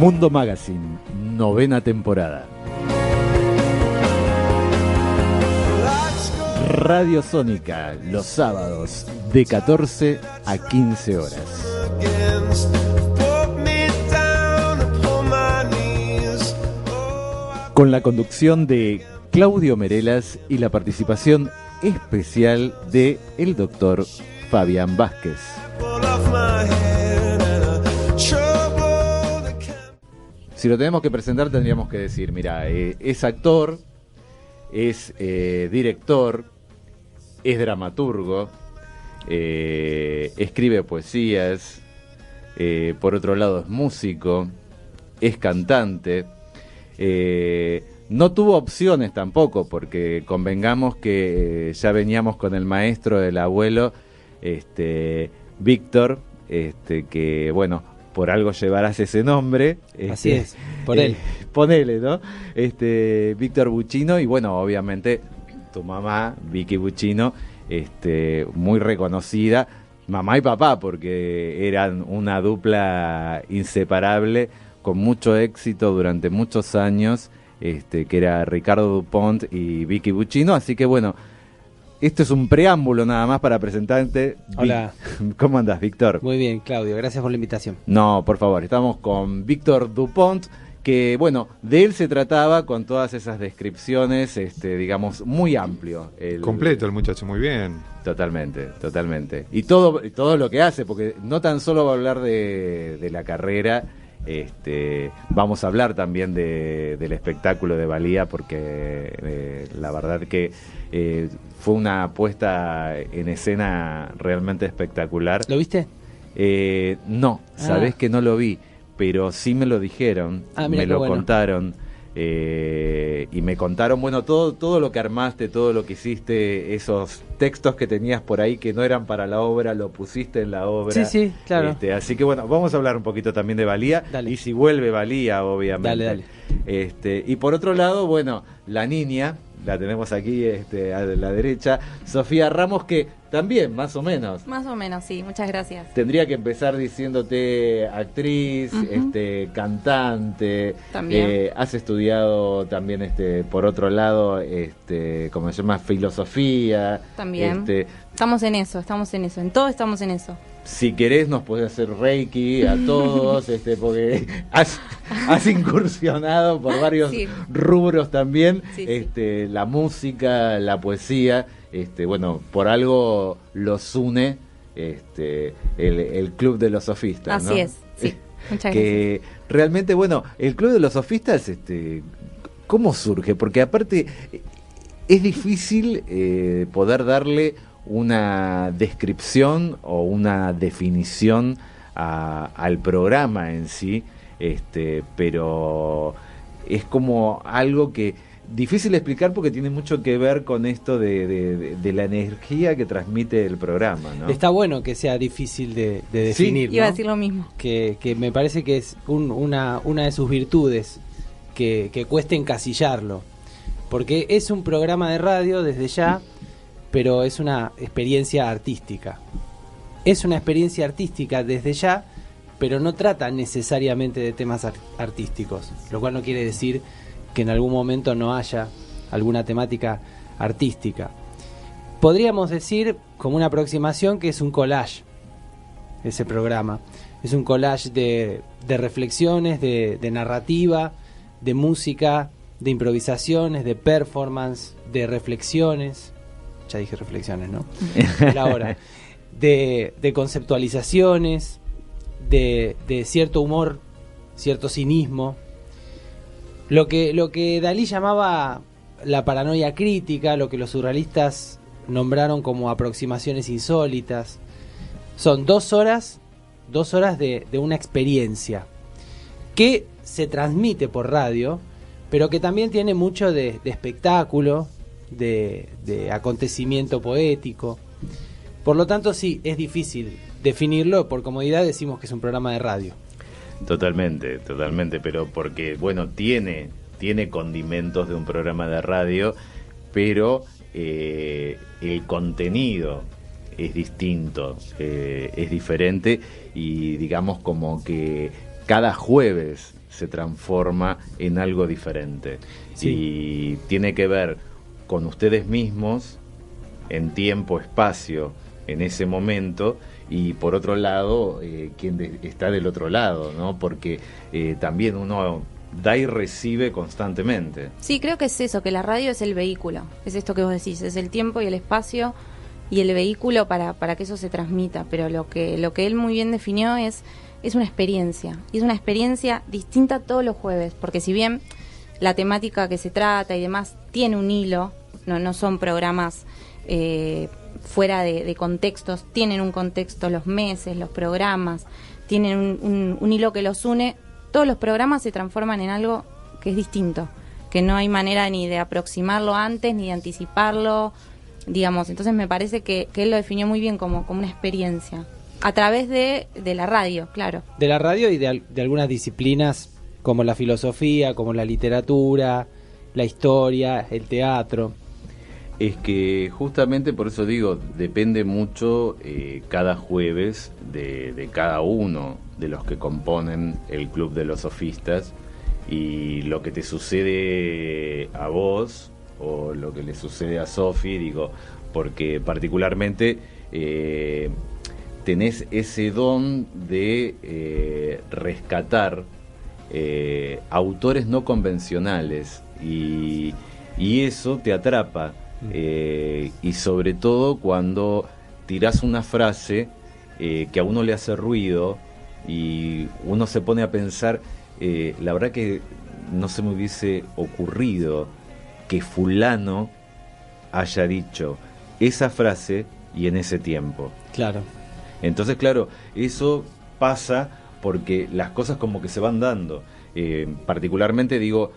Mundo Magazine, 9ª temporada. Radio Sónica, los sábados, de 14 a 15 horas. Con la conducción de Claudio Merelas y la participación especial de el doctor Fabián Vázquez. Si lo tenemos que presentar, tendríamos que decir, mira, es actor, es director, es dramaturgo, escribe poesías, por otro lado es músico, es cantante, no tuvo opciones tampoco, porque convengamos que ya veníamos con el maestro del abuelo, Víctor, que bueno, por algo llevarás ese nombre. Así es, por él. Ponele, ¿no? Víctor Buccino, y bueno, obviamente tu mamá, Vicky Buccino, muy reconocida, mamá y papá, porque eran una dupla inseparable, con mucho éxito durante muchos años, que era Ricardo Dupont y Vicky Buccino, así que bueno, esto es un preámbulo nada más para presentarte. Hola. ¿Cómo andás, Víctor? Muy bien, Claudio, gracias por la invitación. No, por favor, estamos con Víctor Dupont, que bueno, de él se trataba con todas esas descripciones, digamos, muy amplio. Completo el muchacho, muy bien. Totalmente, totalmente. Y todo lo que hace, porque no tan solo va a hablar de la carrera, vamos a hablar también del espectáculo de Valía, porque la verdad que fue una puesta en escena realmente espectacular. ¿Lo viste? No, sabés que no lo vi, pero sí me lo dijeron, me lo contaron, y me contaron, bueno, todo lo que armaste, todo lo que hiciste, esos textos que tenías por ahí que no eran para la obra, lo pusiste en la obra. Sí, claro. Así que bueno, vamos a hablar un poquito también de Valía. Dale. Y si vuelve Valía, obviamente. Dale. Y por otro lado, bueno, la niña, la tenemos aquí a la derecha, Sofía Ramos, que también, más o menos. Más o menos, sí, muchas gracias. Tendría que empezar diciéndote actriz, cantante. También. Has estudiado también, por otro lado, ¿cómo se llama? Filosofía. También. Estamos en eso, en todo estamos en eso. Si querés nos podés hacer Reiki a todos, porque has incursionado por varios rubros también, Sí. La música, la poesía, bueno, por algo los une el Club de los Sofistas, ¿no? Así es, sí. Muchas que realmente, bueno, el Club de los Sofistas, ¿cómo surge? Porque aparte es difícil poder darle una descripción o una definición al programa en sí, pero es como algo que difícil de explicar porque tiene mucho que ver con esto de la energía que transmite el programa, ¿no? Está bueno que sea difícil de definir, Iba ¿no? a decir lo mismo. Que me parece que es una de sus virtudes, que cueste encasillarlo, porque es un programa de radio desde ya, pero es una experiencia artística. Es una experiencia artística desde ya, pero no trata necesariamente de temas artísticos, lo cual no quiere decir que en algún momento no haya alguna temática artística. Podríamos decir, como una aproximación, que es un collage, ese programa. Es un collage de reflexiones, de narrativa, de música, de improvisaciones, de performance, de reflexiones. Ya dije reflexiones, ¿no? La hora. De conceptualizaciones, de cierto humor, cierto cinismo. Lo que Dalí llamaba la paranoia crítica, lo que los surrealistas nombraron como aproximaciones insólitas. Son 2 horas de una experiencia que se transmite por radio, pero que también tiene mucho de espectáculo, de acontecimiento poético. Por lo tanto, sí, es difícil definirlo. Por comodidad decimos que es un programa de radio. Totalmente, pero porque, bueno, tiene condimentos de un programa de radio, pero el contenido es distinto, es diferente, y digamos como que cada jueves se transforma en algo diferente. Sí. Y tiene que ver con ustedes mismos, en tiempo, espacio, en ese momento, y por otro lado, quien está del otro lado, ¿no? Porque también uno da y recibe constantemente. Sí, creo que es eso, que la radio es el vehículo, es esto que vos decís, es el tiempo y el espacio y el vehículo para que eso se transmita, pero lo que él muy bien definió es una experiencia, y es una experiencia distinta todos los jueves, porque si bien la temática que se trata y demás tiene un hilo, no son programas fuera de contextos, tienen un contexto, los meses, los programas, tienen un hilo que los une. Todos los programas se transforman en algo que es distinto, que no hay manera ni de aproximarlo antes, ni de anticiparlo, digamos. Entonces me parece que él lo definió muy bien como una experiencia, a través de la radio, claro. De la radio y de algunas disciplinas como la filosofía, como la literatura, la historia, el teatro. Es que justamente por eso digo, depende mucho cada jueves de cada uno de los que componen el Club de los Sofistas, y lo que te sucede a vos o lo que le sucede a Sofi, digo, porque particularmente tenés ese don de rescatar autores no convencionales, y eso te atrapa. Y sobre todo cuando tirás una frase que a uno le hace ruido y uno se pone a pensar, la verdad que no se me hubiese ocurrido que fulano haya dicho esa frase y en ese tiempo. Claro. Entonces, claro, eso pasa porque las cosas como que se van dando. Particularmente digo,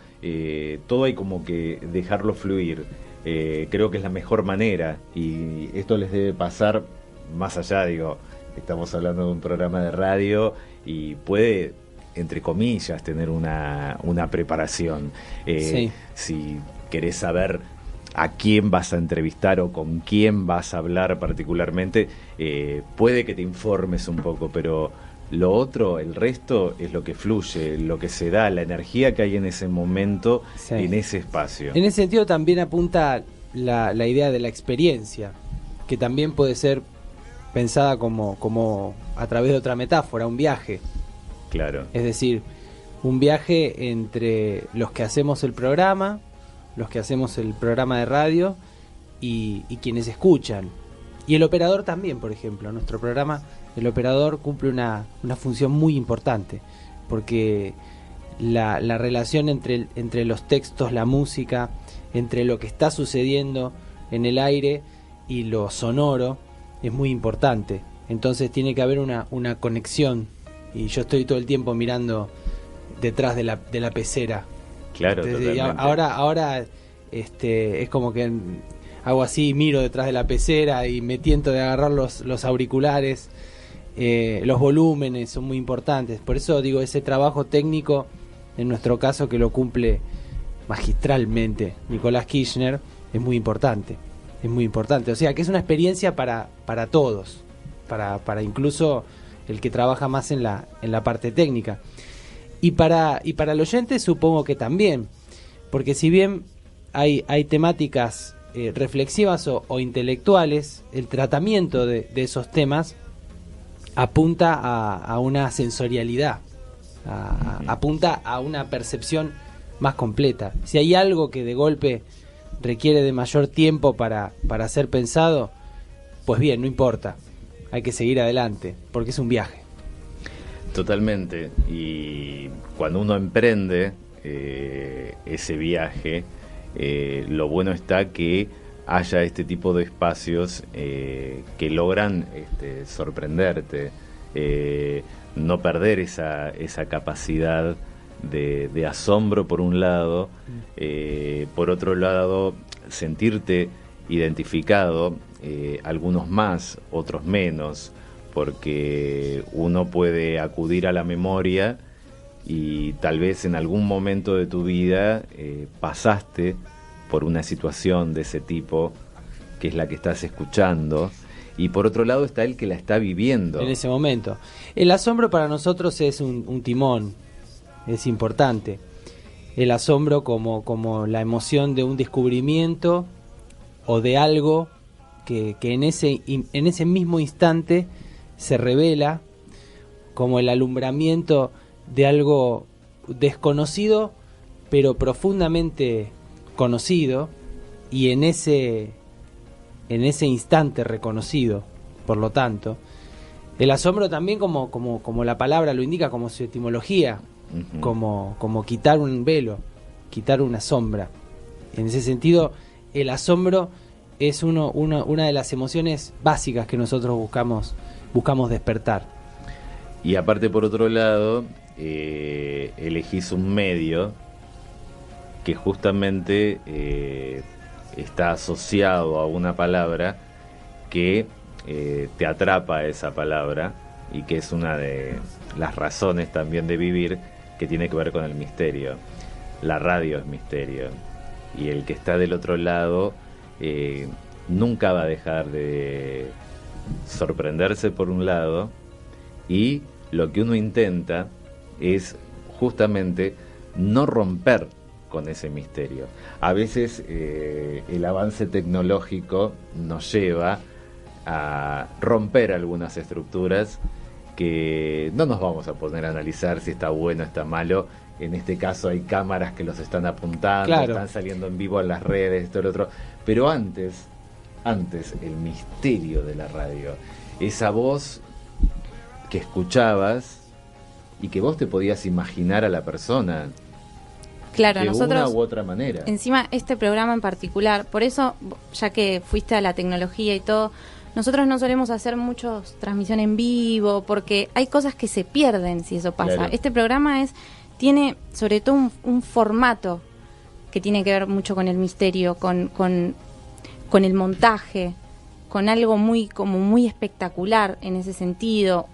todo hay como que dejarlo fluir. Creo que es la mejor manera, y esto les debe pasar más allá, digo, estamos hablando de un programa de radio y puede, entre comillas, tener una preparación. Sí. Si querés saber a quién vas a entrevistar o con quién vas a hablar particularmente, puede que te informes un poco, pero lo otro, el resto, es lo que fluye, lo que se da, la energía que hay en ese momento, Sí. en ese espacio. En ese sentido también apunta la idea de la experiencia, que también puede ser pensada como a través de otra metáfora, un viaje. Claro. Es decir, un viaje entre los que hacemos el programa de radio y quienes escuchan. Y el operador también, por ejemplo. Nuestro programa, el operador cumple una función muy importante, porque la relación entre los textos, la música, entre lo que está sucediendo en el aire y lo sonoro es muy importante. Entonces tiene que haber una conexión, y yo estoy todo el tiempo mirando detrás de la pecera. Claro, Entonces, totalmente. ahora es como que hago así, miro detrás de la pecera y me tiento de agarrar los auriculares. Los volúmenes son muy importantes. Por eso digo, ese trabajo técnico, en nuestro caso, que lo cumple magistralmente Nicolás Kirchner, es muy importante. Es muy importante. O sea, que es una experiencia para todos, para incluso el que trabaja más en la parte técnica. Y para el oyente supongo que también, porque si bien hay temáticas reflexivas o intelectuales, el tratamiento de esos temas apunta a una sensorialidad, apunta a una percepción más completa. Si hay algo que de golpe requiere de mayor tiempo para ser pensado, pues bien, no importa, hay que seguir adelante, porque es un viaje. Totalmente. Y cuando uno emprende ese viaje, lo bueno está que haya este tipo de espacios que logran sorprenderte, no perder esa capacidad de asombro por un lado, por otro lado sentirte identificado, algunos más, otros menos, porque uno puede acudir a la memoria y tal vez en algún momento de tu vida pasaste por una situación de ese tipo, que es la que estás escuchando, y por otro lado está el que la está viviendo. En ese momento. El asombro para nosotros es un timón, es importante. El asombro como la emoción de un descubrimiento o de algo que en ese mismo instante se revela, como el alumbramiento de algo desconocido pero profundamente conocido, y en ese instante reconocido. Por lo tanto, el asombro también, como la palabra lo indica, como su etimología, Ujú. como quitar un velo, quitar una sombra. En ese sentido, el asombro es una de las emociones básicas que nosotros buscamos despertar. Y aparte, por otro lado, elegís un medio que justamente está asociado a una palabra que te atrapa a esa palabra, y que es una de las razones también de vivir, que tiene que ver con el misterio. La radio es misterio, y el que está del otro lado nunca va a dejar de sorprenderse por un lado, y lo que uno intenta es justamente no romper con ese misterio. A veces el avance tecnológico nos lleva a romper algunas estructuras que no nos vamos a poner a analizar si está bueno o está malo. En este caso hay cámaras que los están apuntando, Claro. están saliendo en vivo en las redes, esto y lo otro. Pero antes el misterio de la radio, esa voz que escuchabas y que vos te podías imaginar a la persona Claro, de nosotros, una u otra manera. encima este programa en particular, por eso, ya que fuiste a la tecnología y todo, nosotros no solemos hacer muchos transmisión en vivo, porque hay cosas que se pierden si eso pasa. Claro. Este programa tiene sobre todo un formato que tiene que ver mucho con el misterio, con el montaje, con algo muy espectacular en ese sentido.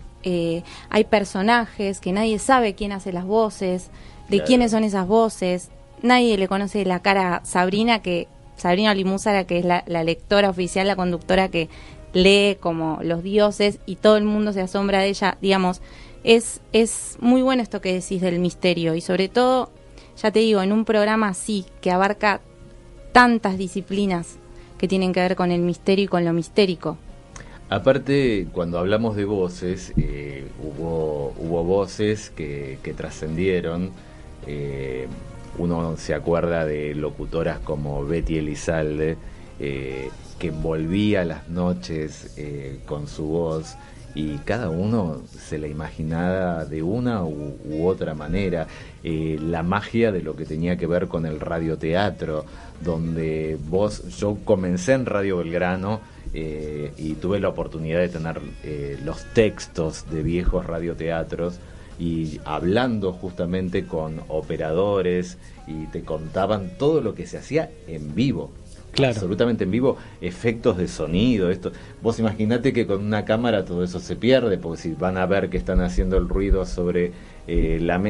Hay personajes que nadie sabe quién hace las voces, de Claro. quiénes son esas voces. Nadie le conoce la cara a Sabrina Limúzara, que es la lectora oficial, la conductora que lee como los dioses, y todo el mundo se asombra de ella. Digamos, es muy bueno esto que decís del misterio, y sobre todo, ya te digo, en un programa así que abarca tantas disciplinas que tienen que ver con el misterio y con lo mistérico. Aparte, cuando hablamos de voces, hubo voces que trascendieron. Uno se acuerda de locutoras como Betty Elizalde, que envolvía las noches con su voz, y cada uno se la imaginaba de una u otra manera. La magia de lo que tenía que ver con el radioteatro, donde yo comencé en Radio Belgrano, y tuve la oportunidad de tener los textos de viejos radioteatros, y hablando justamente con operadores, y te contaban todo lo que se hacía en vivo. Claro. Absolutamente en vivo, efectos de sonido, esto. Vos imaginate que con una cámara todo eso se pierde, porque si van a ver que están haciendo el ruido sobre ya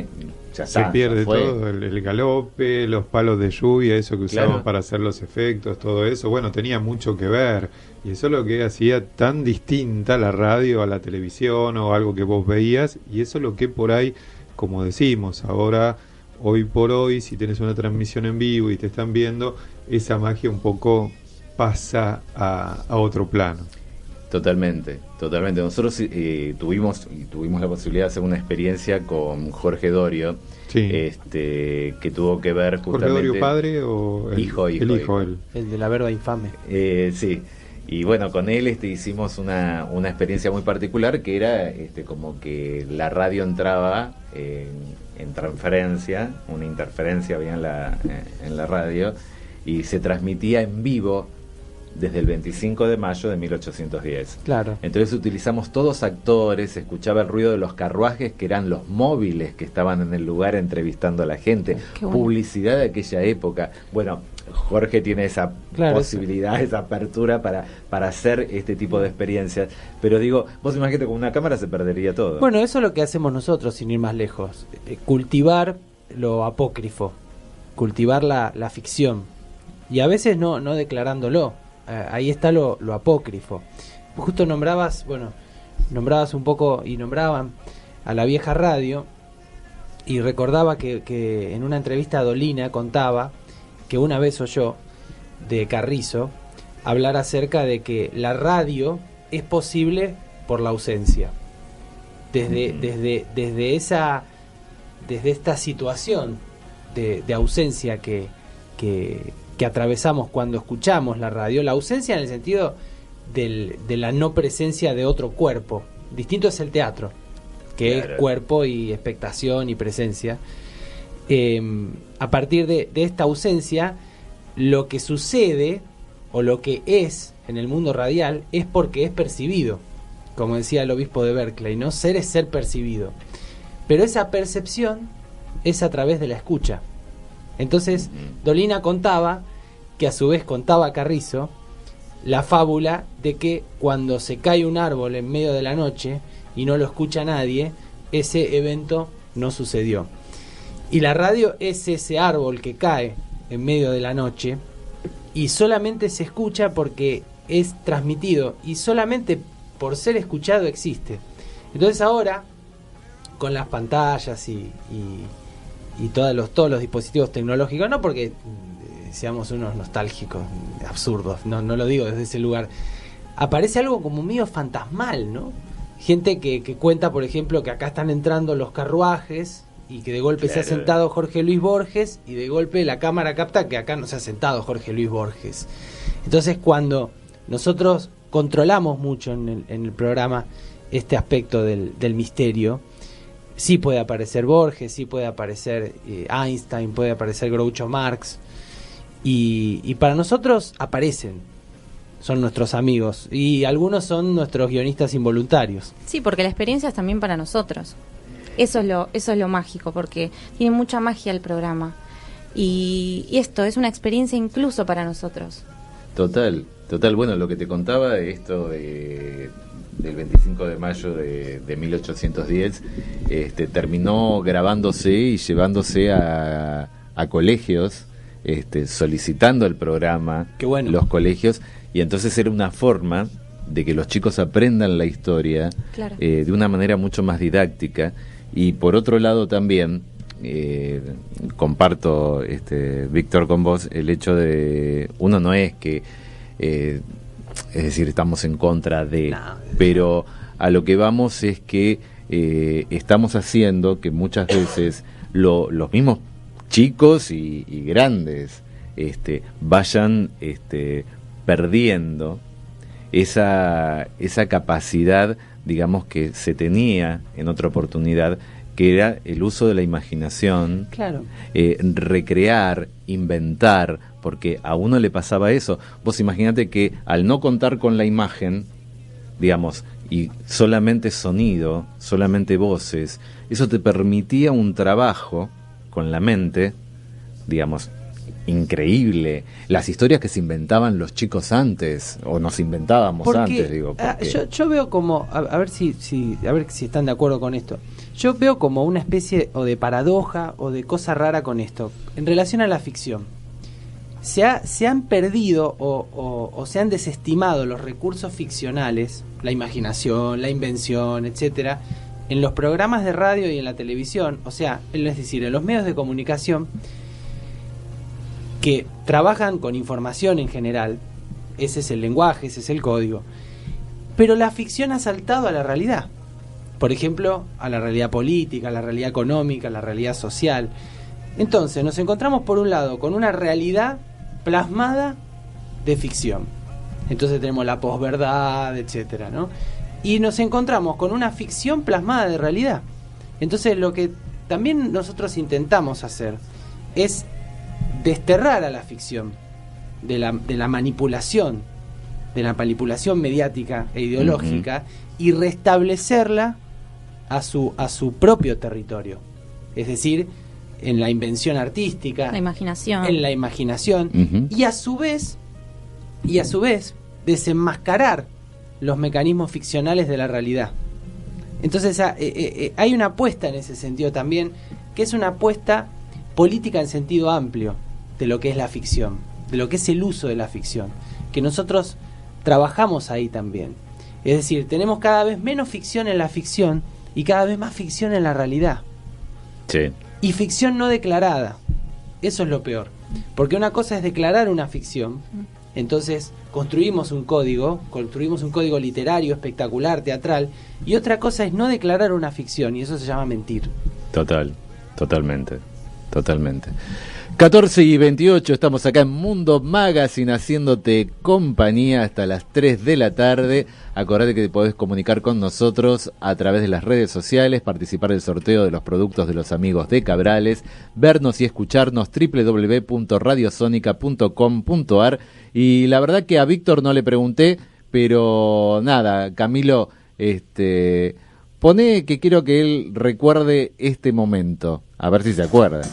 Se está, pierde ya fue. todo, el galope, los palos de lluvia, eso que usaban Claro. para hacer los efectos, todo eso. Bueno, tenía mucho que ver. Y eso es lo que hacía tan distinta la radio a la televisión o algo que vos veías. Y eso es lo que por ahí, como decimos, ahora, hoy por hoy, si tienes una transmisión en vivo y te están viendo, esa magia un poco pasa a otro plano. Totalmente. Nosotros tuvimos la posibilidad de hacer una experiencia con Jorge Dorio, Sí. que tuvo que ver justamente... ¿Jorge Dorio padre o el Hijo, el hijo? Él. El de la verba infame. Sí, y bueno, con él hicimos una experiencia muy particular, que era como que la radio entraba en transferencia, una interferencia había en la radio, y se transmitía en vivo desde el 25 de mayo de 1810. Claro. Entonces utilizamos todos actores, se escuchaba el ruido de los carruajes, que eran los móviles que estaban en el lugar entrevistando a la gente, Qué bueno. publicidad de aquella época. Bueno, Jorge tiene esa Claro, posibilidad, esa apertura para hacer este tipo de experiencias, pero digo, vos imagínate, con una cámara se perdería todo. Bueno, eso es lo que hacemos nosotros, sin ir más lejos. Cultivar lo apócrifo, cultivar la ficción, y a veces no declarándolo. Ahí está lo apócrifo. Justo nombrabas un poco, y nombraban a la vieja radio, y recordaba que en una entrevista a Dolina contaba que una vez oyó de Carrizo hablar acerca de que la radio es posible por la ausencia. Desde esta situación de ausencia que atravesamos cuando escuchamos la radio, la ausencia en el sentido de la no presencia de otro cuerpo. Distinto es el teatro, que claro, es cuerpo y expectación y presencia. A partir de esta ausencia, lo que sucede o lo que es en el mundo radial es porque es percibido, como decía el obispo de Berkeley, ¿no? Ser es ser percibido, pero esa percepción es a través de la escucha. Entonces Dolina contaba, que a su vez contaba Carrizo, la fábula de que cuando se cae un árbol en medio de la noche y no lo escucha nadie, ese evento no sucedió. Y la radio es ese árbol que cae en medio de la noche y solamente se escucha porque es transmitido y solamente por ser escuchado existe. Entonces ahora, con las pantallas y todos los dispositivos tecnológicos, no porque seamos unos nostálgicos absurdos, no lo digo desde ese lugar, aparece algo como medio fantasmal, ¿no? Gente que cuenta, por ejemplo, que acá están entrando los carruajes y que de golpe claro, se ha sentado Jorge Luis Borges y de golpe la cámara capta que acá no se ha sentado Jorge Luis Borges. Entonces, cuando nosotros controlamos mucho en el programa este aspecto del misterio, sí puede aparecer Borges, sí puede aparecer Einstein, puede aparecer Groucho Marx, y para nosotros aparecen, son nuestros amigos, y algunos son nuestros guionistas involuntarios. Sí, porque la experiencia es también para nosotros. Eso es lo mágico, porque tiene mucha magia el programa. Y esto es una experiencia incluso para nosotros. Total. Bueno, lo que te contaba de esto del 25 de mayo de 1810, terminó grabándose y llevándose a colegios, solicitando el programa, qué bueno, los colegios, y entonces era una forma de que los chicos aprendan la historia, claro, de una manera mucho más didáctica. Y por otro lado también comparto, Víctor, con vos el hecho de, uno no es que es decir, estamos en contra de, pero a lo que vamos es que estamos haciendo que muchas veces los mismos chicos y grandes vayan perdiendo esa capacidad, digamos, que se tenía en otra oportunidad, que era el uso de la imaginación, claro, recrear, inventar, porque a uno le pasaba eso. Vos imaginate que al no contar con la imagen, digamos, y solamente sonido, solamente voces, eso te permitía un trabajo con la mente, digamos, increíble. Las historias que se inventaban los chicos antes, o nos inventábamos porque, antes, digo. Yo veo como, a ver si están de acuerdo con esto. Yo veo como una especie o de paradoja o de cosa rara con esto, en relación a la ficción. Se han perdido o se han desestimado los recursos ficcionales, la imaginación, la invención, etcétera, en los programas de radio y en la televisión, o sea, es decir, en los medios de comunicación que trabajan con información en general. Ese es el lenguaje, ese es el código. Pero la ficción ha saltado a la realidad. Por ejemplo, a la realidad política, a la realidad económica, a la realidad social. Entonces, nos encontramos por un lado con una realidad plasmada de ficción. Entonces tenemos la posverdad, etcétera, ¿no? Y nos encontramos con una ficción plasmada de realidad. Entonces, lo que también nosotros intentamos hacer es desterrar a la ficción de la manipulación, mediática e ideológica, y restablecerla a su propio territorio, es decir, en la invención artística, en la imaginación, y a su vez desenmascarar los mecanismos ficcionales de la realidad. Entonces hay una apuesta en ese sentido también, que es una apuesta política en sentido amplio de lo que es la ficción, de lo que es el uso de la ficción, que nosotros trabajamos ahí también. Es decir, tenemos cada vez menos ficción en la ficción y cada vez más ficción en la realidad. Sí. Y ficción no declarada. Eso es lo peor. Porque una cosa es declarar una ficción. Entonces construimos un código literario, espectacular, teatral. Y otra cosa es no declarar una ficción. Y eso se llama mentir. Totalmente. 14:28, estamos acá en Mundo Magazine haciéndote compañía hasta las 3 de la tarde. Acordate que te podés comunicar con nosotros a través de las redes sociales, participar del sorteo de los productos de los amigos de Cabrales, vernos y escucharnos www.radiosonica.com.ar. Y la verdad que a Víctor no le pregunté, pero nada, Camilo, pone que quiero que él recuerde este momento, a ver si se acuerda. Sí.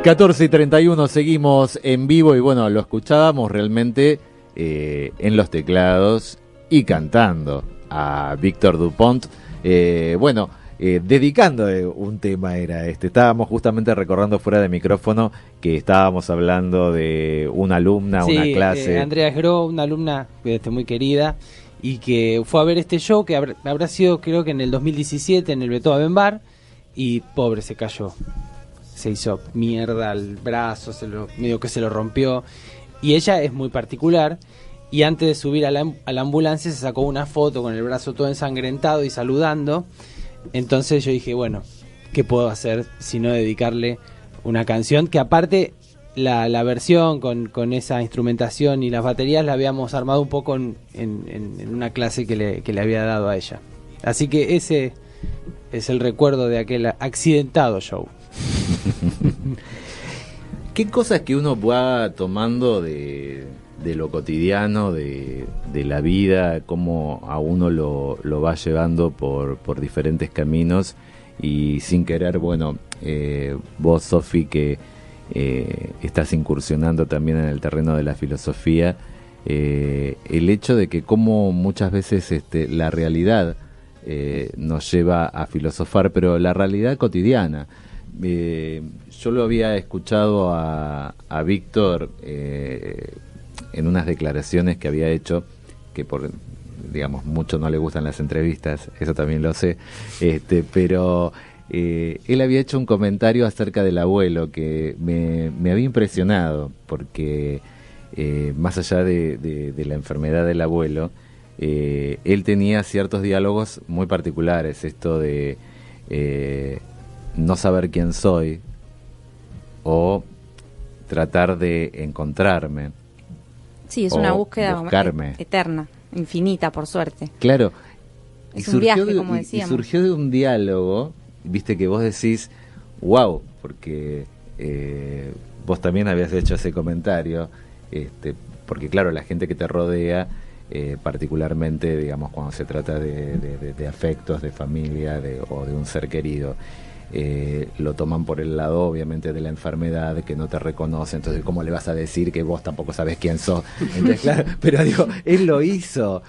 14:31, seguimos en vivo y bueno, lo escuchábamos realmente en los teclados y cantando a Víctor Dupont. Dedicando un tema era este. Estábamos justamente recordando fuera de micrófono que estábamos hablando de una alumna, Sí, una clase. Andrea Gro, una alumna muy querida y que fue a ver este show que habrá sido creo que en el 2017 en el Beethoven Bar y pobre se cayó. Se hizo mierda al brazo, medio que se lo rompió. Y ella es muy particular. Y antes de subir a la ambulancia se sacó una foto con el brazo todo ensangrentado y saludando. Entonces yo dije, bueno, ¿qué puedo hacer si no dedicarle una canción? Que aparte la versión con esa instrumentación y las baterías la habíamos armado un poco en una clase que le había dado a ella. Así que ese es el recuerdo de aquel accidentado show. ¿Qué cosas que uno va tomando de lo cotidiano, de la vida, cómo a uno lo va llevando por diferentes caminos y sin querer, vos, Sofi, que estás incursionando también en el terreno de la filosofía, el hecho de que como muchas veces la realidad nos lleva a filosofar, pero la realidad cotidiana. Yo lo había escuchado a Víctor en unas declaraciones que había hecho, que mucho no le gustan las entrevistas, eso también lo sé, pero él había hecho un comentario acerca del abuelo que me había impresionado, porque más allá de la enfermedad del abuelo, él tenía ciertos diálogos muy particulares, esto de no saber quién soy o tratar de encontrarme. Sí, es una búsqueda buscarme. Eterna, infinita, por suerte. Claro. Es un viaje, como y decíamos. surgió de un diálogo, viste, que vos decís, wow, porque vos también habías hecho ese comentario, porque claro, la gente que te rodea particularmente, digamos, cuando se trata de afectos, de familia o de un ser querido. Lo toman por el lado obviamente de la enfermedad, que no te reconoce, entonces ¿cómo le vas a decir que vos tampoco sabés quién sos? Entonces, claro, pero digo, él lo hizo,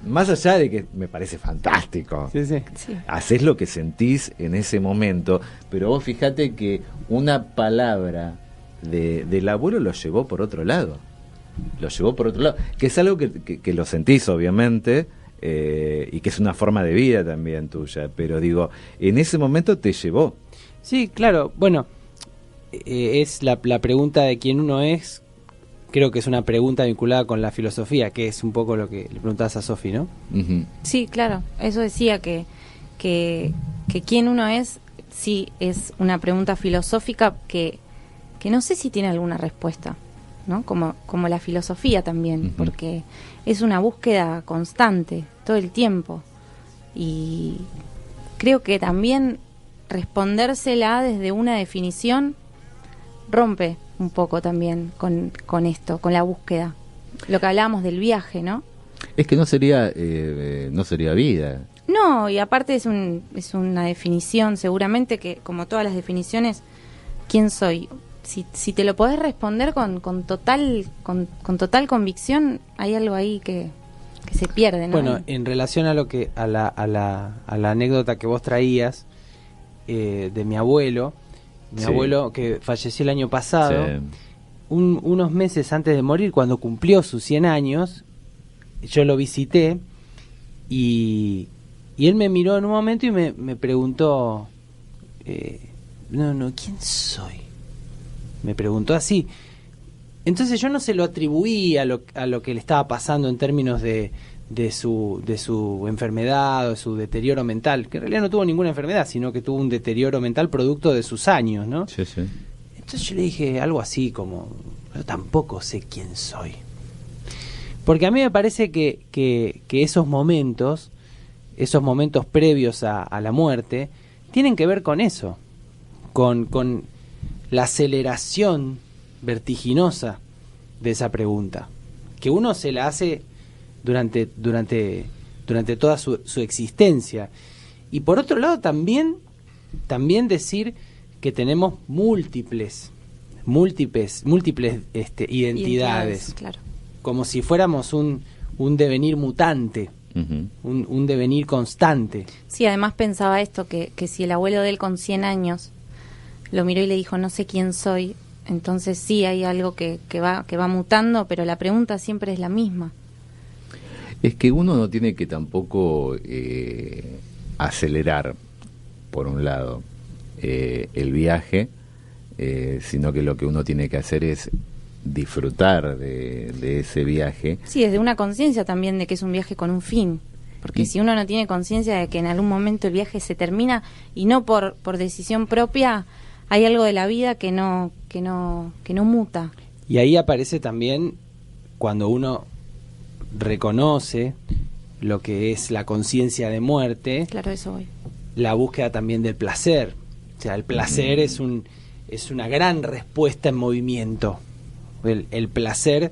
más allá de que me parece fantástico, Sí. hacés lo que sentís en ese momento, pero vos fíjate que una palabra del abuelo lo llevó por otro lado, que es algo que lo sentís obviamente, y que es una forma de vida también tuya, pero digo, en ese momento te llevó. Sí, claro, bueno, es la pregunta de quién uno es, creo que es una pregunta vinculada con la filosofía, que es un poco lo que le preguntabas a Sofi, ¿no? Uh-huh. Sí, claro, eso decía que quién uno es, sí, es una pregunta filosófica que no sé si tiene alguna respuesta, ¿no? Como la filosofía también, porque es una búsqueda constante, todo el tiempo. Y creo que también respondérsela desde una definición rompe un poco también con esto, con la búsqueda. Lo que hablábamos del viaje, ¿no? Es que no sería vida. No, y aparte es una definición, seguramente que como todas las definiciones, ¿quién soy? Si te lo podés responder con total convicción, hay algo ahí que se pierde, ¿no? Bueno, en relación a lo que a la anécdota que vos traías de mi abuelo que falleció el año pasado, Sí. Unos meses antes de morir, cuando cumplió sus 100 años, yo lo visité y él me miró en un momento y me preguntó, ¿quién soy? Me preguntó así. Entonces yo no se lo atribuí a lo que le estaba pasando en términos de su enfermedad o de su deterioro mental, que en realidad no tuvo ninguna enfermedad, sino que tuvo un deterioro mental producto de sus años, ¿no? Sí. Entonces yo le dije algo así como, yo tampoco sé quién soy. Porque a mí me parece que esos momentos previos a la muerte, tienen que ver con eso, con la aceleración vertiginosa de esa pregunta, que uno se la hace durante toda su existencia. Y por otro lado también decir que tenemos múltiples identidades, claro. como si fuéramos un devenir mutante, un devenir constante. Sí, además pensaba esto, que si el abuelo de él con 100 años lo miró y le dijo, no sé quién soy, entonces sí hay algo que va mutando, pero la pregunta siempre es la misma. Es que uno no tiene que tampoco acelerar, por un lado, el viaje, sino que lo que uno tiene que hacer es disfrutar de ese viaje. Sí, desde una conciencia también de que es un viaje con un fin. Porque si uno no tiene conciencia de que en algún momento el viaje se termina y no por decisión propia, hay algo de la vida que no muta. Y ahí aparece también cuando uno reconoce lo que es la conciencia de muerte. Claro, eso voy. La búsqueda también del placer. O sea, el placer es una gran respuesta en movimiento. El placer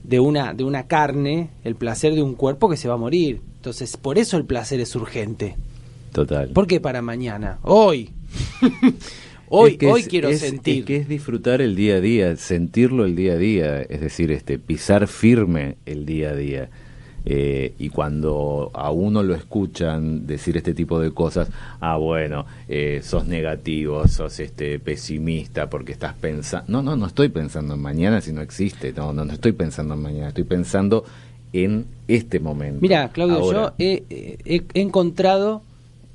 de una carne, el placer de un cuerpo que se va a morir. Entonces, por eso el placer es urgente. Total. ¿Por qué para mañana? Hoy. Hoy quiero sentir. Es que es disfrutar el día a día, sentirlo el día a día, es decir, pisar firme el día a día. Y cuando a uno lo escuchan decir este tipo de cosas, sos negativo, sos pesimista porque estás pensando... No estoy pensando en mañana si no existe, no estoy pensando en mañana, estoy pensando en este momento. Mira, Claudio, ahora. yo he encontrado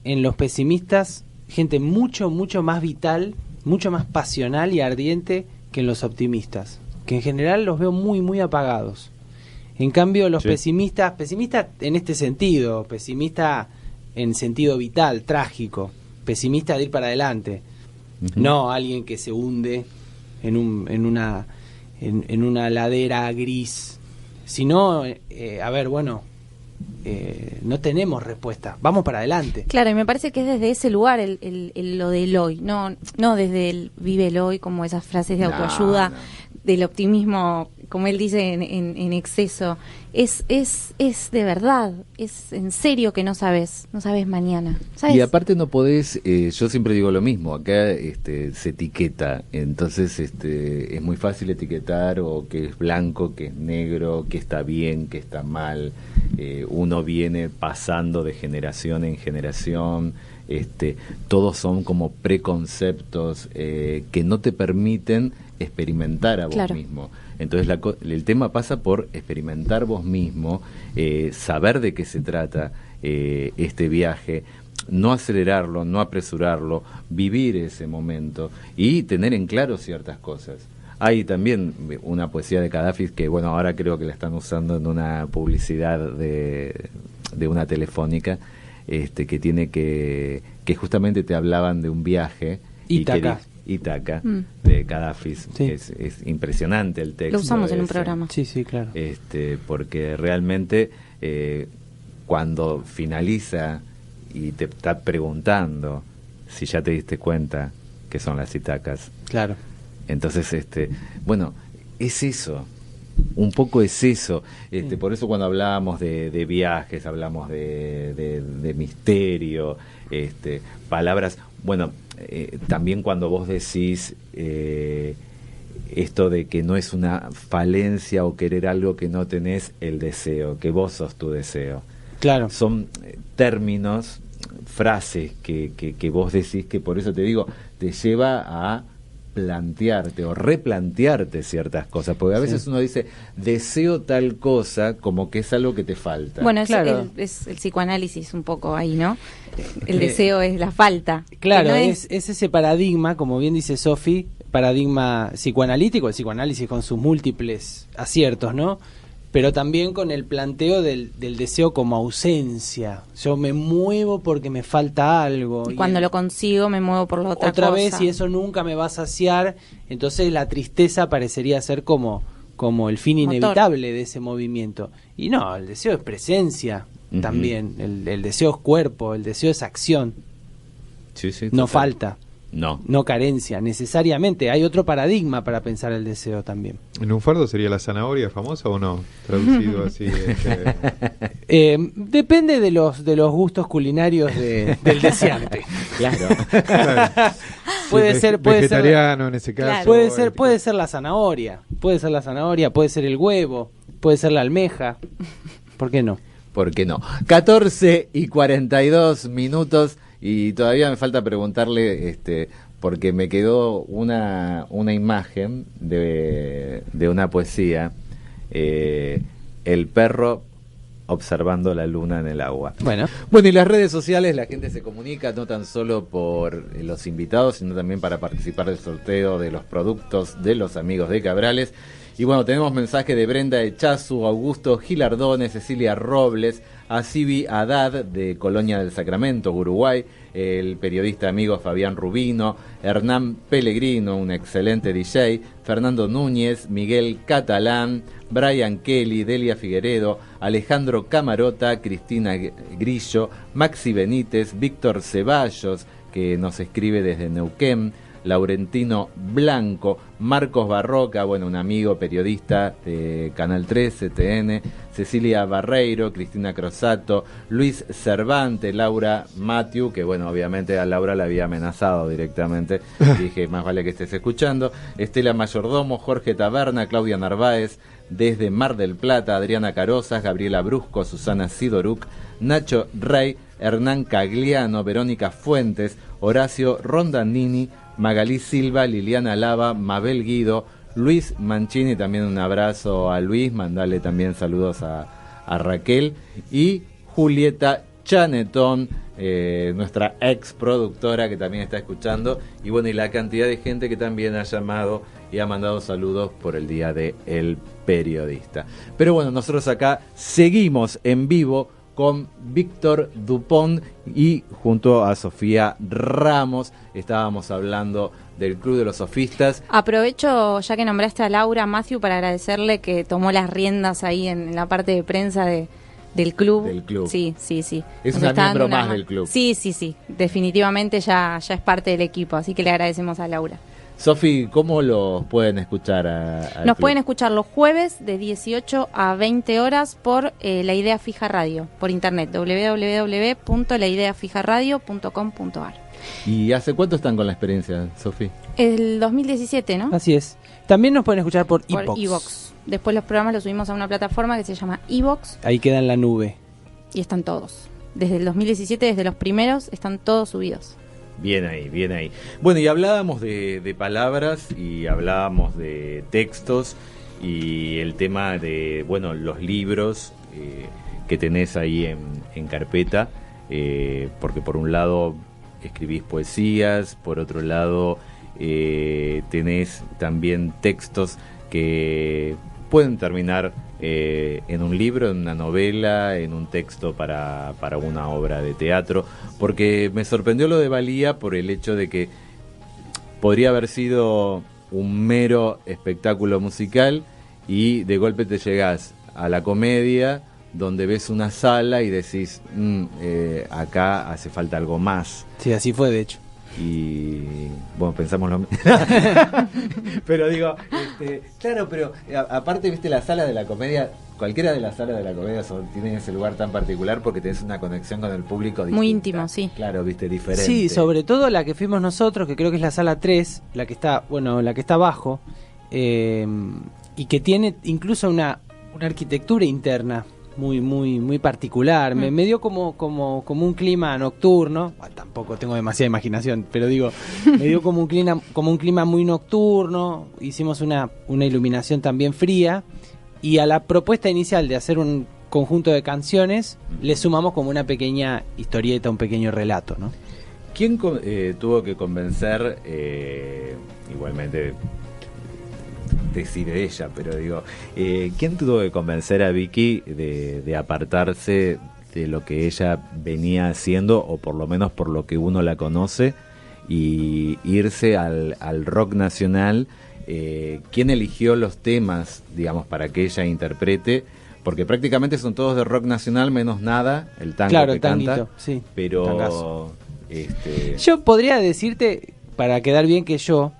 en los pesimistas gente mucho más vital, mucho más pasional y ardiente que en los optimistas, que en general los veo muy apagados. En cambio, los pesimistas en este sentido, pesimista en sentido vital, trágico, pesimista de ir para adelante, no alguien que se hunde en una ladera gris, sino, no tenemos respuesta, vamos para adelante. Claro, y me parece que es desde ese lugar lo del hoy, no desde el vive el hoy, como esas frases de autoayuda, del optimismo, como él dice, en exceso. Es de verdad, es en serio que no sabes mañana. ¿Sabes? Y aparte no podés, yo siempre digo lo mismo, acá se etiqueta, entonces es muy fácil etiquetar o que es blanco, que es negro, que está bien, que está mal. Uno viene pasando de generación en generación, todos son como preconceptos que no te permiten experimentar a vos mismo. Entonces el tema pasa por experimentar vos mismo, saber de qué se trata este viaje, no acelerarlo, no apresurarlo, vivir ese momento y tener en claro ciertas cosas. Hay también una poesía de Kadhafi que, bueno, ahora creo que la están usando en una publicidad de una telefónica, que tiene que justamente te hablaban de un viaje. Ítaca, de Kadhafi. Sí. Es impresionante el texto. Lo usamos en un programa. Sí, claro. Porque realmente cuando finaliza y te está preguntando si ya te diste cuenta que son las Ítacas. Claro. Entonces, bueno, es eso. Un poco es eso. Por eso cuando hablamos de viajes, hablamos de misterio, palabras. Bueno, también cuando vos decís esto de que no es una falencia o querer algo que no tenés, el deseo, que vos sos tu deseo. Claro. Son términos, frases que vos decís, que por eso te digo, te lleva a plantearte o replantearte ciertas cosas, porque a veces uno dice deseo tal cosa como que es algo que te falta. Bueno, es el psicoanálisis un poco ahí, ¿no? El deseo es la falta. Claro, no es ese paradigma, como bien dice Sofi, paradigma psicoanalítico, el psicoanálisis con sus múltiples aciertos, ¿no? Pero también con el planteo del deseo como ausencia. Yo me muevo porque me falta algo. Y cuando lo consigo me muevo por la otra cosa. Vez, y eso nunca me va a saciar. Entonces la tristeza parecería ser como el fin inevitable de ese movimiento. Y no, el deseo es presencia también. El deseo es cuerpo, el deseo es acción. Sí, no falta. No carencia, necesariamente. Hay otro paradigma para pensar el deseo también. ¿En un fardo sería la zanahoria famosa o no? Traducido así. Depende de los gustos culinarios del deseante. Claro. Puede ser vegetariano en ese caso. Puede ser la zanahoria. Puede ser el huevo. Puede ser la almeja. ¿Por qué no? 14:42 y todavía me falta preguntarle, porque me quedó una imagen de una poesía, el perro observando la luna en el agua. Bueno, y las redes sociales, la gente se comunica no tan solo por los invitados, sino también para participar del sorteo de los productos de los amigos de Cabrales. Y bueno, tenemos mensaje de Brenda Echazu, Augusto Gilardone, Cecilia Robles, Asibi Haddad de Colonia del Sacramento, Uruguay, el periodista amigo Fabián Rubino, Hernán Pellegrino, un excelente DJ, Fernando Núñez, Miguel Catalán, Brian Kelly, Delia Figueredo, Alejandro Camarota, Cristina Grillo, Maxi Benítez, Víctor Ceballos, que nos escribe desde Neuquén, Laurentino Blanco, Marcos Barroca, un amigo periodista de Canal 3, CTN, Cecilia Barreiro, Cristina Crosato, Luis Cervantes, Laura Matthew, que obviamente a Laura la había amenazado directamente, dije, más vale que estés escuchando, Estela Mayordomo, Jorge Taberna, Claudia Narváez, desde Mar del Plata, Adriana Carosas, Gabriela Brusco, Susana Sidoruc, Nacho Rey, Hernán Cagliano, Verónica Fuentes, Horacio Rondanini, Magalí Silva, Liliana Lava, Mabel Guido, Luis Mancini, también un abrazo a Luis, mandale también saludos a Raquel, y Julieta Chanetón, nuestra ex productora que también está escuchando, y la cantidad de gente que también ha llamado y ha mandado saludos por el Día de El Periodista. Pero nosotros acá seguimos en vivo con Víctor Dupont y junto a Sofía Ramos estábamos hablando del Club de los Sofistas. Aprovecho, ya que nombraste a Laura Matthew, para agradecerle que tomó las riendas ahí en la parte de prensa de Del club. Del club. Sí. Es Nos una está miembro dando más mano. del club. Sí. Definitivamente ya es parte del equipo, así que le agradecemos a Laura. Sofi, ¿cómo los pueden escuchar al Nos club? pueden escuchar los jueves de 18 a 20 horas por La Idea Fija Radio, por internet, www.laideafijaradio.com.ar. ¿Y hace cuánto están con la experiencia, Sofi? El 2017, ¿no? Así es. También nos pueden escuchar por Por iVoox. iVoox. Después los programas los subimos a una plataforma que se llama iVoox Ahí queda en la nube. y están todos. Desde el 2017, desde los primeros, están todos subidos. Bien ahí, bien ahí. Bueno, y hablábamos de palabras y hablábamos de textos y el tema de, bueno, los libros que tenés ahí en carpeta, porque por un lado escribís poesías, por otro lado tenés también textos que pueden terminar en un libro, en una novela, en un texto para una obra de teatro, porque me sorprendió lo de Valía por el hecho de que podría haber sido un mero espectáculo musical y de golpe te llegás a la comedia donde ves una sala y decís, acá hace falta algo más. Sí, así fue de hecho. Y bueno, pensamos lo mismo. Pero digo, claro, pero aparte, viste, la sala de la comedia, cualquiera de las salas de la comedia tiene ese lugar tan particular porque tenés una conexión con el público distinta. Muy íntimo, sí. Claro, viste, diferente. Sí, sobre todo la que fuimos nosotros, que creo que es la sala 3, la que está abajo, y que tiene incluso una arquitectura interna muy particular. Me dio como un clima nocturno. Tampoco tengo demasiada imaginación, pero digo, me dio como un clima muy nocturno. Hicimos una iluminación también fría, y a la propuesta inicial de hacer un conjunto de canciones le sumamos como una pequeña historieta, un pequeño relato, ¿no? ¿Quién tuvo que convencer, igualmente decide ella, pero digo, ¿quién tuvo que convencer a Vicky de apartarse de lo que ella venía haciendo, o por lo menos por lo que uno la conoce, y irse al rock nacional? ¿Quién eligió los temas, digamos, para que ella interprete? Porque prácticamente son todos de rock nacional, menos Nada, el tango, claro, que el tanguito, canta, sí, pero tangazo. Yo Yo podría decirte, para quedar bien, que yo,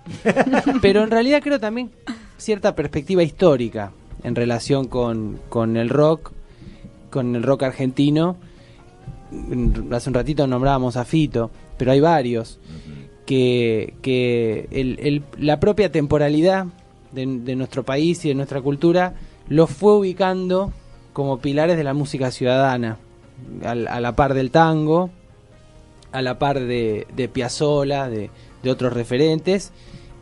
pero en realidad creo también cierta perspectiva histórica en relación con el rock argentino. Hace un ratito nombrábamos a Fito, pero hay varios que la propia temporalidad de nuestro país y de nuestra cultura los fue ubicando como pilares de la música ciudadana, a la par del tango, a la par de Piazzolla, de otros referentes,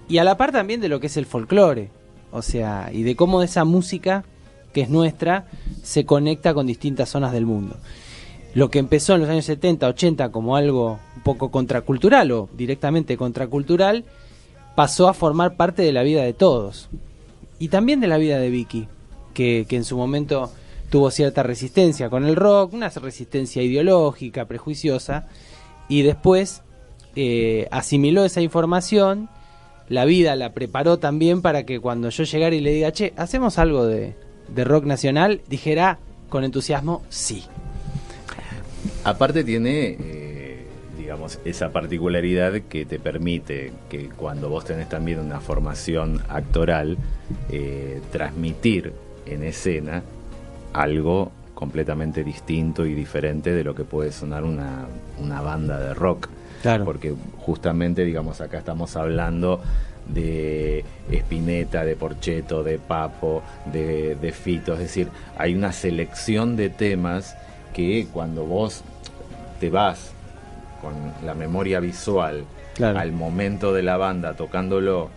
y a la par también de lo que es el folclore, o sea, y de cómo esa música que es nuestra se conecta con distintas zonas del mundo. Lo que empezó en los años 70, 80 como algo un poco contracultural o directamente contracultural, pasó a formar parte de la vida de todos, y también de la vida de Vicky, que en su momento tuvo cierta resistencia con el rock, una resistencia ideológica, prejuiciosa, y después asimiló esa información. La vida la preparó también para que cuando yo llegara y le diga, che, ¿hacemos algo de rock nacional?, dijera con entusiasmo, sí. Aparte tiene, digamos, esa particularidad que te permite que cuando vos tenés también una formación actoral, transmitir en escena algo completamente distinto y diferente de lo que puede sonar una banda de rock. Claro. Porque justamente, digamos, acá estamos hablando de Spinetta, de Porchetto, de Papo, de Fito, es decir, hay una selección de temas que cuando vos te vas con la memoria visual, claro, al momento de la banda tocándolo,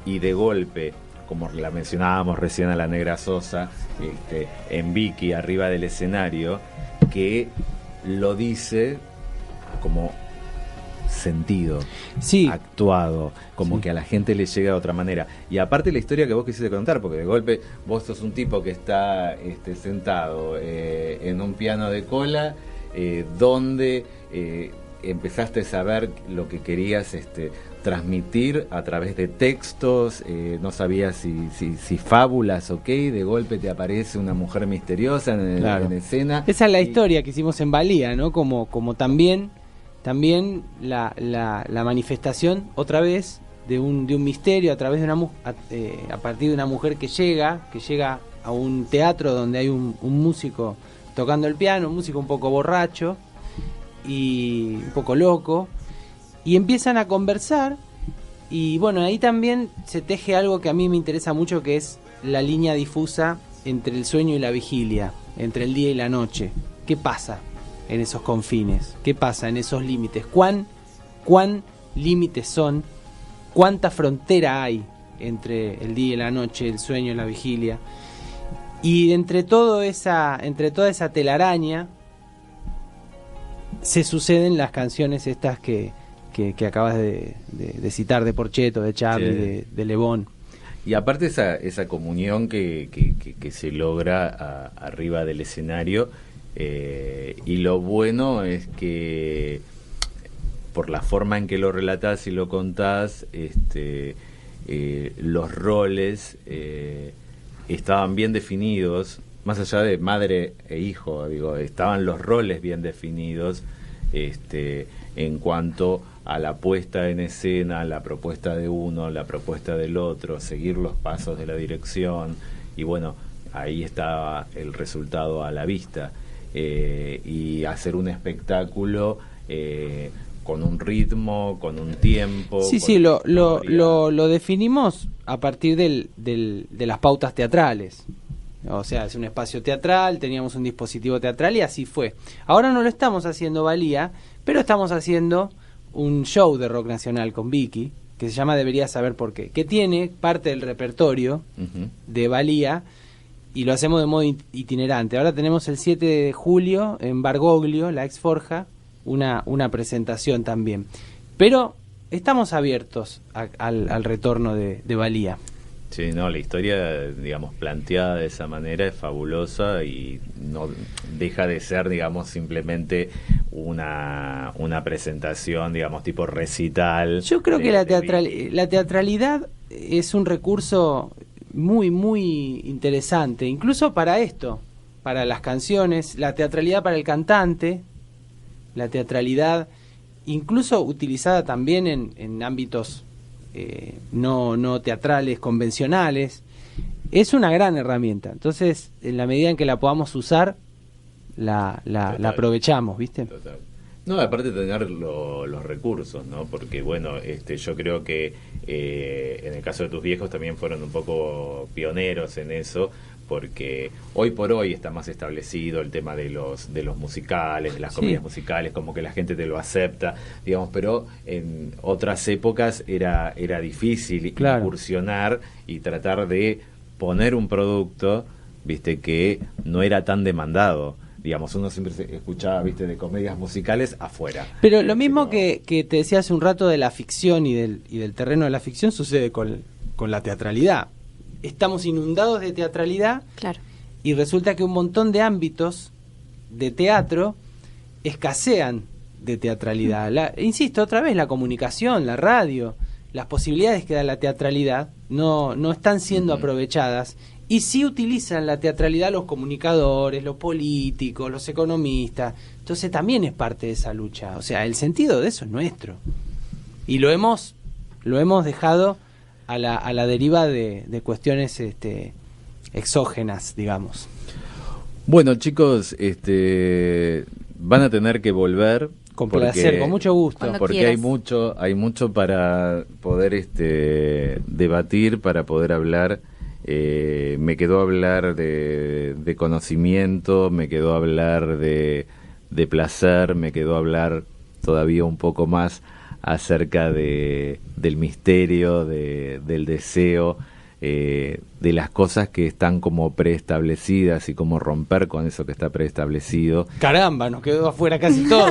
y de golpe, como la mencionábamos recién a la Negra Sosa, en Vicky arriba del escenario, que lo dice como sentido, sí, actuado, como sí, que a la gente le llega de otra manera. Y aparte la historia que vos quisiste contar, porque de golpe vos sos un tipo que está sentado en un piano de cola, donde empezaste a saber lo que querías transmitir a través de textos, no sabía si fábulas, de golpe te aparece una mujer misteriosa en escena. Esa es la historia que hicimos en Valía, ¿no? Como también la manifestación otra vez de un misterio a través de a partir de una mujer que llega a un teatro donde hay un músico tocando el piano, un músico un poco borracho y un poco loco, y empiezan a conversar, y bueno, ahí también se teje algo que a mí me interesa mucho, que es la línea difusa entre el sueño y la vigilia, entre el día y la noche. ¿Qué pasa en esos confines? ¿Qué pasa en esos límites? ¿Cuán límites son? ¿Cuánta frontera hay entre el día y la noche, el sueño y la vigilia? Y entre toda esa telaraña se suceden las canciones estas que acabas de citar, de Porchetto, de Charlie, de Le Bon. Y aparte esa comunión que se logra arriba del escenario, y lo bueno es que por la forma en que lo relatás y lo contás, los roles estaban bien definidos, más allá de madre e hijo, estaban los roles bien definidos, en cuanto a la puesta en escena, la propuesta de uno, la propuesta del otro, seguir los pasos de la dirección, y bueno, ahí estaba el resultado a la vista, y hacer un espectáculo con un ritmo, con un tiempo. Sí, lo definimos a partir de las pautas teatrales. O sea, es un espacio teatral, teníamos un dispositivo teatral y así fue. Ahora no lo estamos haciendo Valía, pero estamos haciendo un show de rock nacional con Vicky, que se llama Deberías saber por qué, que tiene parte del repertorio de Valía, y lo hacemos de modo itinerante. Ahora tenemos el 7 de julio en Bargoglio, la ex Forja, una presentación también. Pero estamos abiertos al retorno de Valía. Sí, no, la historia, digamos, planteada de esa manera es fabulosa y no deja de ser, digamos, simplemente una presentación, digamos, tipo recital. Yo creo que la teatralidad es un recurso muy, muy interesante, incluso para esto, para las canciones, la teatralidad para el cantante, la teatralidad incluso utilizada también en ámbitos no teatrales, convencionales, es una gran herramienta. Entonces, en la medida en que la podamos usar, la aprovechamos, ¿viste? Total. No, aparte de tener los recursos, ¿no? Porque, bueno, yo creo que en el caso de tus viejos también fueron un poco pioneros en eso, porque hoy por hoy está más establecido el tema de los musicales, de las comedias musicales, como que la gente te lo acepta, digamos, pero en otras épocas era difícil incursionar y tratar de poner un producto, viste, que no era tan demandado. Digamos, uno siempre escuchaba, viste, de comedias musicales afuera. Pero lo mismo que te decía hace un rato de la ficción y del terreno de la ficción sucede con la teatralidad. Estamos inundados de teatralidad, claro, y resulta que un montón de ámbitos de teatro escasean de teatralidad. Insisto, otra vez, la comunicación, la radio, las posibilidades que da la teatralidad no están siendo aprovechadas, y sí utilizan la teatralidad los comunicadores, los políticos, los economistas. Entonces también es parte de esa lucha. O sea, el sentido de eso es nuestro. Y lo hemos dejado a la deriva de cuestiones exógenas, digamos. Bueno, chicos, van a tener que volver. Con placer, con mucho gusto. Porque hay mucho para poder debatir, para poder hablar. Me quedó hablar de conocimiento, me quedó hablar de placer, me quedó hablar todavía un poco más acerca del misterio, del deseo, de las cosas que están como preestablecidas y cómo romper con eso que está preestablecido. Caramba, nos quedó afuera casi todo.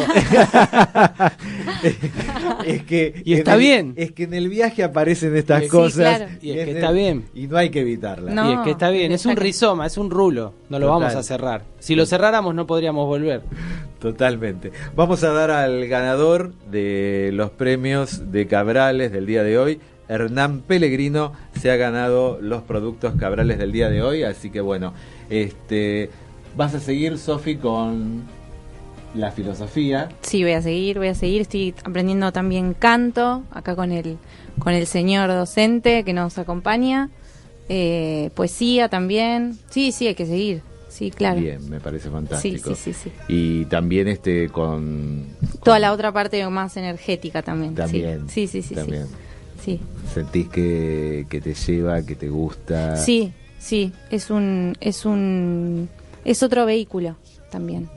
Es que y está bien. Es que en el viaje aparecen estas cosas. Claro. Y es que está bien. Y no hay que evitarlas. No, y es que está bien, es un rizoma, es un rulo, no lo Total. vamos a cerrar. Si lo cerráramos no podríamos volver. Totalmente. Vamos a dar al ganador de los premios de Cabrales del día de hoy. Hernán Pellegrino se ha ganado los productos Cabrales del día de hoy, así que bueno, vas a seguir, Sofi, con la filosofía. Sí, voy a seguir, estoy aprendiendo también canto, acá con el señor docente que nos acompaña, poesía también, sí, hay que seguir, sí, claro. Bien, me parece fantástico. Sí. Y también con toda la otra parte más energética también. También. Sí. También. Sí. ¿Sentís que te lleva, que te gusta? Sí, es otro vehículo también.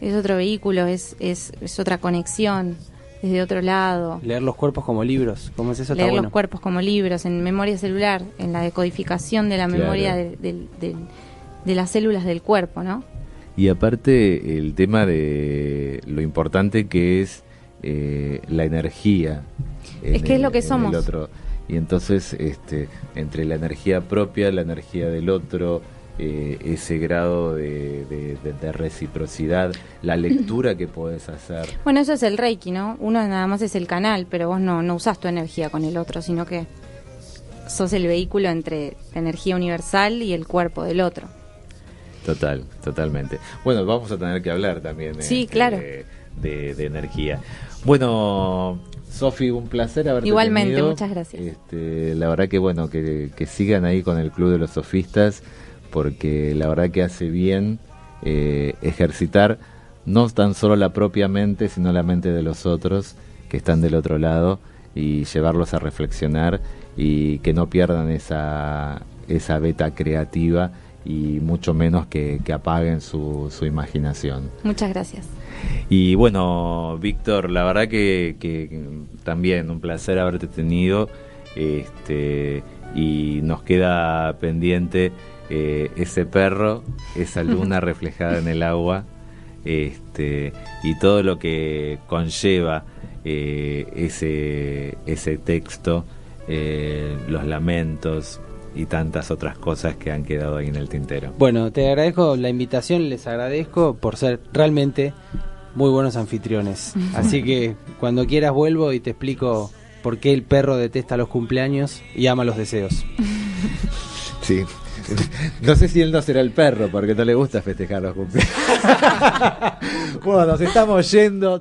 Es otro vehículo, es otra conexión desde otro lado. Leer los cuerpos como libros, ¿cómo es eso? Leer Está bueno. los cuerpos como libros, en memoria celular, en la decodificación de la memoria de las células del cuerpo, ¿no? Y aparte el tema de lo importante que es la energía. Es que es lo que somos. El otro. Y entonces, entre la energía propia, la energía del otro, ese grado de reciprocidad, la lectura que podés hacer. Bueno, eso es el Reiki, ¿no? Uno nada más es el canal, pero vos no usás tu energía con el otro, sino que sos el vehículo entre la energía universal y el cuerpo del otro. Totalmente. Bueno, vamos a tener que hablar también claro. de energía. Bueno, Sofi, un placer haberte Igualmente, tenido. muchas gracias. La verdad que bueno, que sigan ahí con el Club de los Sofistas, porque la verdad que hace bien ejercitar no tan solo la propia mente, sino la mente de los otros que están del otro lado, y llevarlos a reflexionar y que no pierdan esa beta creativa, y mucho menos que apaguen su imaginación. Muchas gracias. Y bueno, Víctor, la verdad que también un placer haberte tenido, y nos queda pendiente ese perro, esa luna reflejada en el agua, y todo lo que conlleva ese texto, los lamentos y tantas otras cosas que han quedado ahí en el tintero. Bueno, te agradezco la invitación, les agradezco por ser realmente muy buenos anfitriones. Así que cuando quieras vuelvo y te explico por qué el perro detesta los cumpleaños y ama los deseos. Sí. No sé si él no será el perro porque no le gusta festejar los cumpleaños. Bueno, nos estamos yendo.